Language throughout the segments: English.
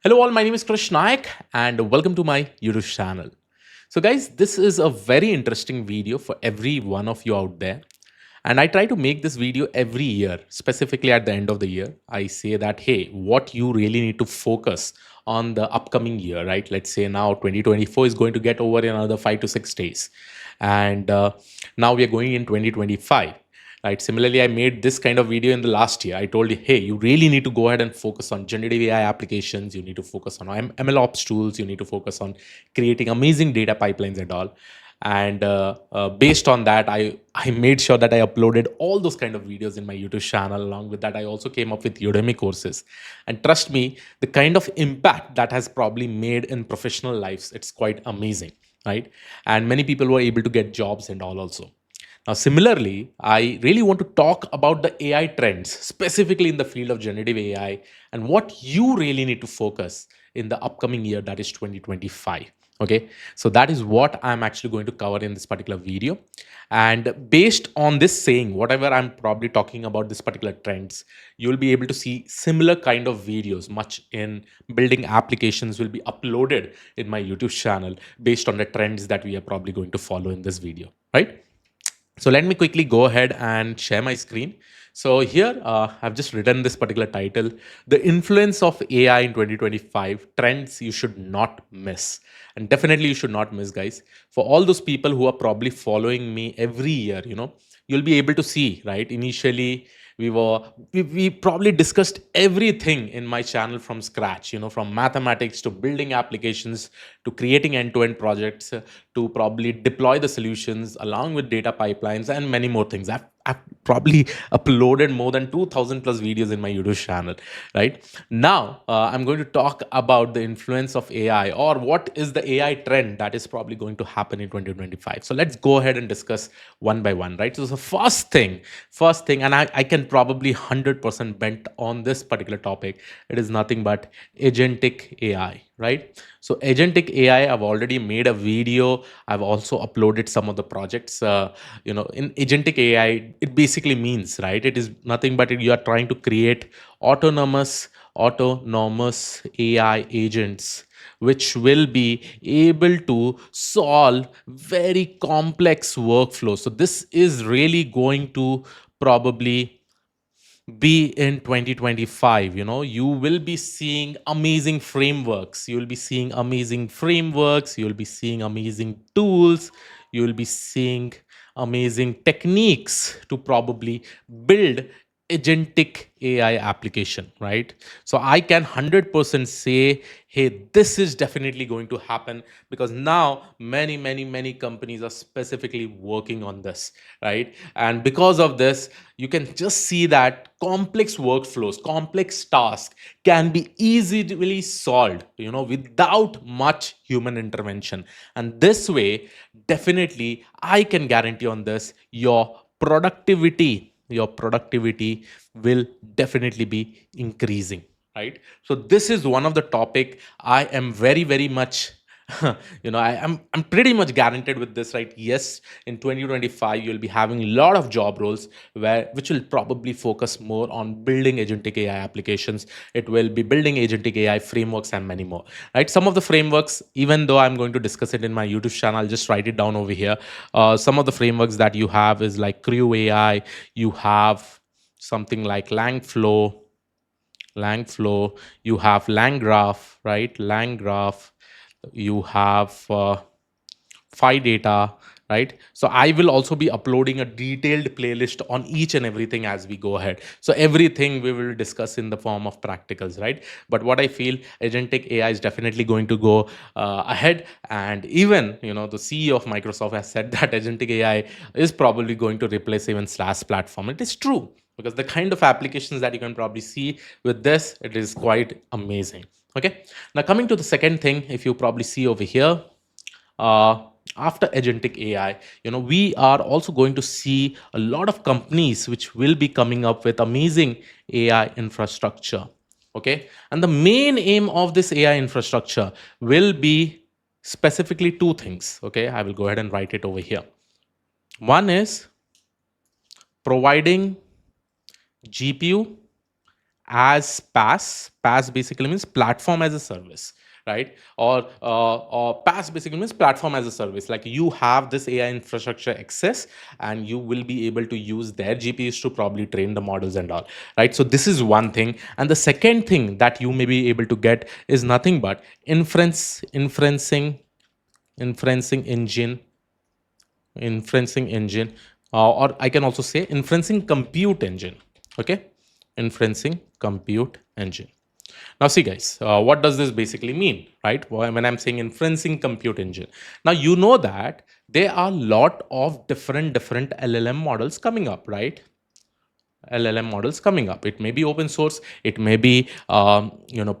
Hello, all. My name is Krish Nayak, and welcome to my YouTube channel. So, guys, this is a very interesting video for every one of you out there. And I try to make this video every year, specifically at the end of the year. I say that, hey, what you really need to focus on the upcoming year, right? Let's say now 2024 is going to get over in another 5 to 6 days. And now we are going in 2025. Right. Similarly, I made this kind of video in the last year. I told you, hey, you really need to go ahead and focus on generative AI applications. You need to focus on ML ops tools. You need to focus on creating amazing data pipelines and all. And based on that, I made sure that I uploaded all those kind of videos in my YouTube channel. Along with that, I also came up with Udemy courses. And trust me, the kind of impact that has probably made in professional lives, it's quite amazing, right? And many people were able to get jobs and all also. Now, similarly, I really want to talk about the AI trends, specifically in the field of generative AI, and what you really need to focus in the upcoming year, that is 2025. Okay, so that is what I'm actually going to cover in this particular video. And based on this saying, whatever I'm probably talking about this particular trends, you'll be able to see similar kind of videos, much in building applications will be uploaded in my YouTube channel based on the trends that we are probably going to follow in this video, right? So let me quickly go ahead and share my screen. So here I've just written this particular title, The Influence of AI in 2025, Trends You Should Not Miss. And definitely you should not miss, guys. For all those people who are probably following me every year, you'll be able to see, right? Initially, we probably discussed everything in my channel from scratch, from mathematics to building applications to creating end-to-end projects to probably deploy the solutions along with data pipelines and many more things. I've probably uploaded more than 2000 plus videos in my YouTube channel. Right now, I'm going to talk about the influence of AI, or what is the AI trend that is probably going to happen in 2025. So let's go ahead and discuss one by one. Right. So the first thing, and I can probably 100% bent on this particular topic. It is nothing but agentic AI. Right. So agentic AI, I've already made a video. I've also uploaded some of the projects. In agentic AI, it basically means, right, it is nothing but you are trying to create autonomous AI agents which will be able to solve very complex workflows. So this is really going to probably be in 2025. You will be seeing amazing frameworks, you'll be seeing amazing tools, you'll be seeing amazing techniques to probably build agentic AI application, right? So I can 100% say, hey, this is definitely going to happen, because now many companies are specifically working on this, right? And because of this, you can just see that complex workflows, complex tasks can be easily solved, without much human intervention. And this way, definitely, I can guarantee on this, your productivity will definitely be increasing, right? So this is one of the topic I am very much I'm pretty much guaranteed with this, right? Yes, in 2025 you'll be having a lot of job roles which will probably focus more on building agentic AI applications. It will be building agentic AI frameworks and many more, right? Some of the frameworks, even though I'm going to discuss it in my YouTube channel, I'll just write it down over here. Some of the frameworks that you have is like Crew AI. You have something like Langflow. You have LangGraph, right? LangGraph. You have Phi data, right? So I will also be uploading a detailed playlist on each and everything as we go ahead. So everything we will discuss in the form of practicals, right? But what I feel, agentic AI is definitely going to go ahead. And even, the CEO of Microsoft has said that agentic AI is probably going to replace even SaaS platform. It is true, because the kind of applications that you can probably see with this, it is quite amazing. Okay, now coming to the second thing, if you probably see over here, uh, after agentic AI, we are also going to see a lot of companies which will be coming up with amazing AI infrastructure. Okay, and the main aim of this AI infrastructure will be specifically two things. Okay, I will go ahead and write it over here. One is providing GPU as PaaS. PaaS basically means platform as a service, right? Or PaaS basically means platform as a service. Like you have this AI infrastructure access, and you will be able to use their GPUs to probably train the models and all, right? So this is one thing. And the second thing that you may be able to get is nothing but inferencing engine, or I can also say inferencing compute engine. Okay, inferencing compute engine. Now, see, guys, what does this basically mean, right? When I'm saying inferencing compute engine, now you know that there are a lot of different LLM models coming up, right? LLM models coming up. It may be open source, it may be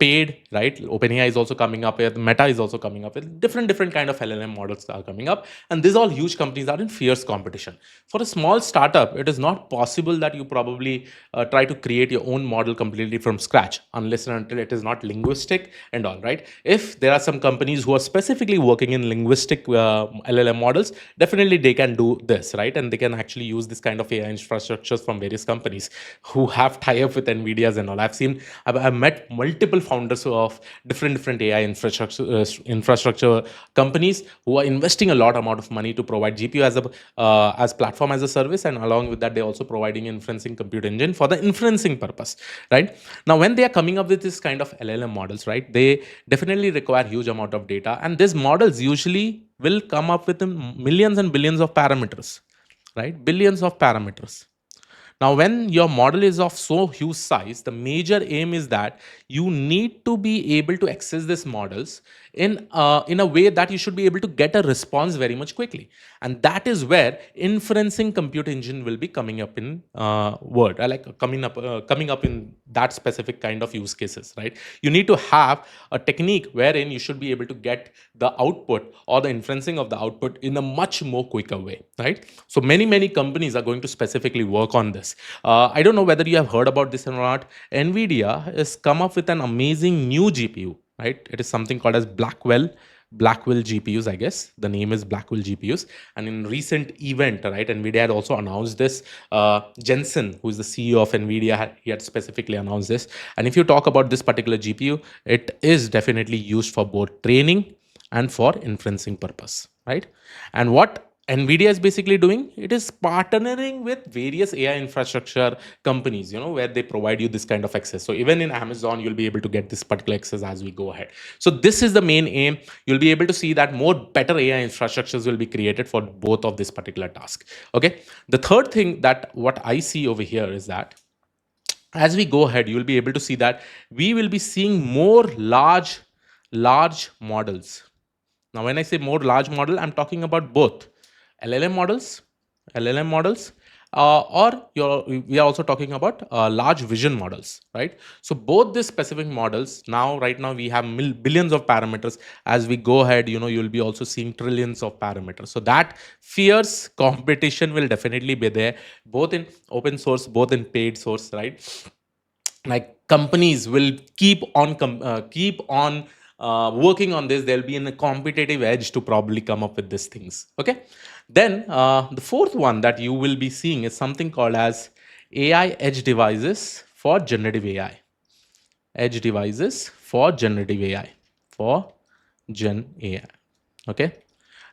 paid, right? OpenAI is also coming up with, Meta is also coming up with different kind of LLM models are coming up, and these all huge companies are in fierce competition. For a small startup, it is not possible that you probably try to create your own model completely from scratch unless and until it is not linguistic and all, right? If there are some companies who are specifically working in linguistic LLM models, definitely they can do this, right? And they can actually use this kind of AI infrastructures from various companies who have tie up with Nvidias and all. I've met multiple founders of different AI infrastructure companies who are investing a lot amount of money to provide GPU as platform as a service, and along with that, they're also providing inferencing compute engine for the inferencing purpose, right? Now, when they are coming up with this kind of LLM models, right, they definitely require huge amount of data, and these models usually will come up with millions and billions of parameters, right? Billions of parameters. Now, when your model is of so huge size, the major aim is that you need to be able to access these models in a way that you should be able to get a response very much quickly, and that is where inferencing compute engine will be coming up in word like coming up in that specific kind of use cases, right? You need to have a technique wherein you should be able to get the output or the inferencing of the output in a much more quicker way, right? So many companies are going to specifically work on this. I don't know whether you have heard about this or not. Nvidia has come up with an amazing new GPU, right? It is something called as Blackwell GPUs, I guess. The name is Blackwell GPUs. And in recent event, right, NVIDIA had also announced this. Jensen, who is the CEO of NVIDIA, he had specifically announced this. And if you talk about this particular GPU, it is definitely used for both training and for inferencing purpose, right? And what NVIDIA is basically doing, it is partnering with various AI infrastructure companies, where they provide you this kind of access. So even in Amazon, you'll be able to get this particular access as we go ahead. So this is the main aim. You'll be able to see that more better AI infrastructures will be created for both of this particular task. Okay. The third thing that what I see over here is that as we go ahead, you will be able to see that we will be seeing more large models. Now, when I say more large model, I'm talking about both LLM models, LLM models, we are also talking about large vision models, right? So both these specific models, right now we have billions of parameters. As we go ahead, you'll be also seeing trillions of parameters. So that fierce competition will definitely be there, both in open source, both in paid source, right? Like companies will keep on working on this. There'll be a competitive edge to probably come up with these things. Okay. Then the fourth one that you will be seeing is something called as AI edge devices for generative AI. Edge devices for generative AI. For Gen AI. Okay.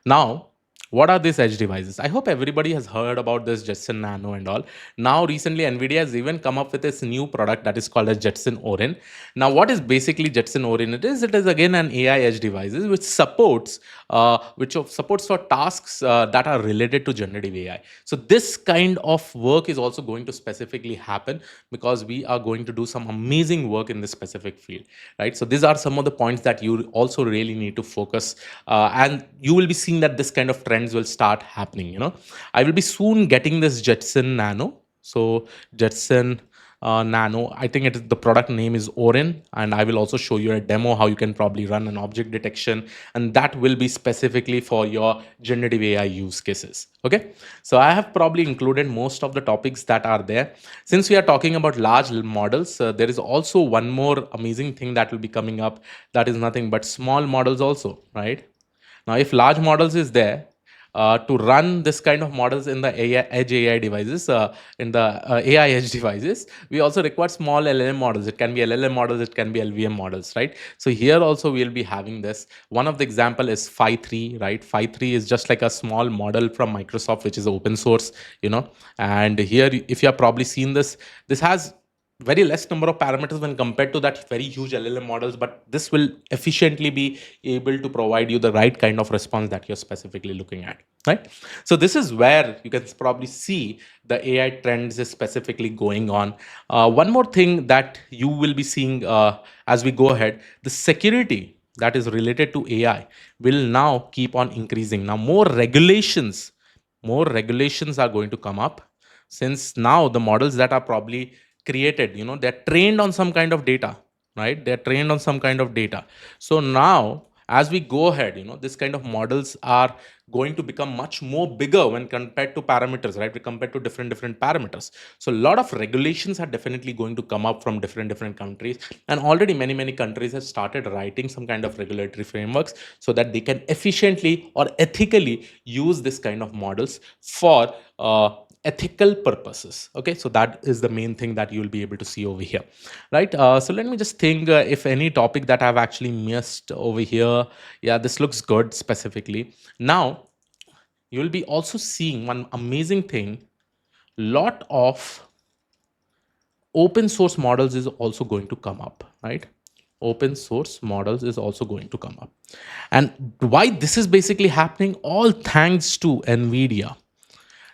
Now, what are these edge devices? I hope everybody has heard about this Jetson Nano and all. Now, recently, NVIDIA has even come up with this new product that is called as Jetson Orin. Now, what is basically Jetson Orin? It is again an AI edge devices which supports for tasks that are related to generative AI. So this kind of work is also going to specifically happen because we are going to do some amazing work in this specific field, right? So these are some of the points that you also really need to focus, and you will be seeing that this kind of trends will start happening. I will be soon getting this Jetson Nano. So Jetson Nano, I think the product name is Orin, and I will also show you a demo how you can probably run an object detection, and that will be specifically for your generative AI use cases. Okay, so I have probably included most of the topics that are there. Since we are talking about large models, there is also one more amazing thing that will be coming up. That is nothing but small models also, right? Now, if large models is there, to run this kind of models in the edge AI devices, in the AI edge devices, we also require small LLM models. It can be LLM models, it can be LVM models, right? So here also we'll be having this. One of the example is Phi 3, right? Phi 3 is just like a small model from Microsoft, which is open source, you know. And here, if you have probably seen this, this has very less number of parameters when compared to that very huge LLM models, but this will efficiently be able to provide you the right kind of response that you're specifically looking at, right? So this is where you can probably see the AI trends is specifically going on. One more thing that you will be seeing as we go ahead, the security that is related to AI will now keep on increasing. Now more regulations are going to come up, since now the models that are probably created, they're trained on some kind of data, right? They're trained on some kind of data. So now, as we go ahead, this kind of models are going to become much more bigger when compared to parameters, right? We compared to different parameters. So a lot of regulations are definitely going to come up from different countries, and already many countries have started writing some kind of regulatory frameworks so that they can efficiently or ethically use this kind of models for ethical purposes. Okay, so that is the main thing that you will be able to see over here, right? So let me just think if any topic that I've actually missed over here. Yeah, this looks good specifically. Now you will be also seeing one amazing thing. Lot of open source models is also going to come up, right? Open source models is also going to come up. And why this is basically happening, all thanks to Nvidia.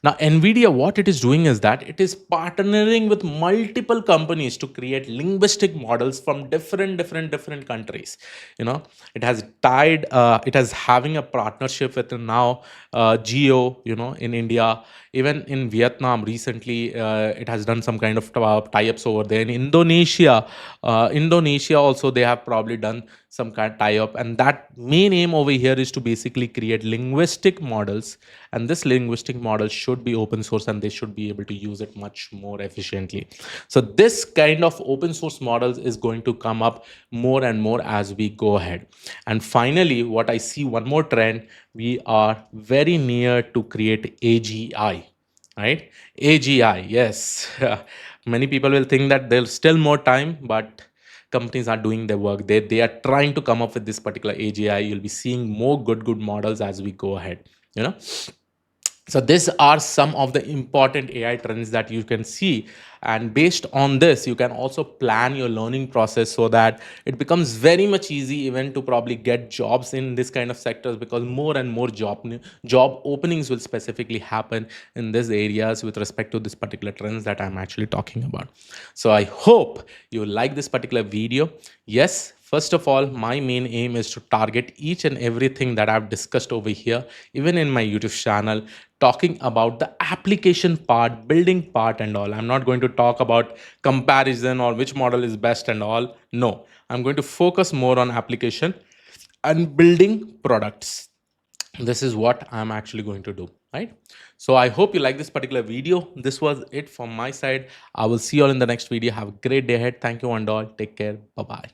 Now, NVIDIA, what it is doing is that it is partnering with multiple companies to create linguistic models from different countries. It has tied, it has having a partnership with now Geo, in India, even in Vietnam. Recently, it has done some kind of tie-ups over there. In Indonesia also they have probably done some kind of tie-up, and that main aim over here is to basically create linguistic models, and this linguistic model should be open source and they should be able to use it much more efficiently. So this kind of open source models is going to come up more and more as we go ahead. And finally, what I see, one more trend, we are very near to create AGI, right? AGI, yes. Many people will think that there's still more time, but companies are doing their work. They are trying to come up with this particular AGI. You'll be seeing more good models as we go ahead. You know, so these are some of the important AI trends that you can see, and based on this you can also plan your learning process so that it becomes very much easy even to probably get jobs in this kind of sectors, because more and more job openings will specifically happen in these areas with respect to this particular trends that I'm actually talking about. So I hope you like this particular video. Yes, first of all, my main aim is to target each and everything that I've discussed over here, even in my YouTube channel, talking about the application part, building part, and all. I'm not going to talk about comparison or which model is best and all. No, I'm going to focus more on application and building products. This is what I'm actually going to do, right? So I hope you like this particular video. This was it from my side. I will see you all in the next video. Have a great day ahead. Thank you and all. Take care. Bye bye.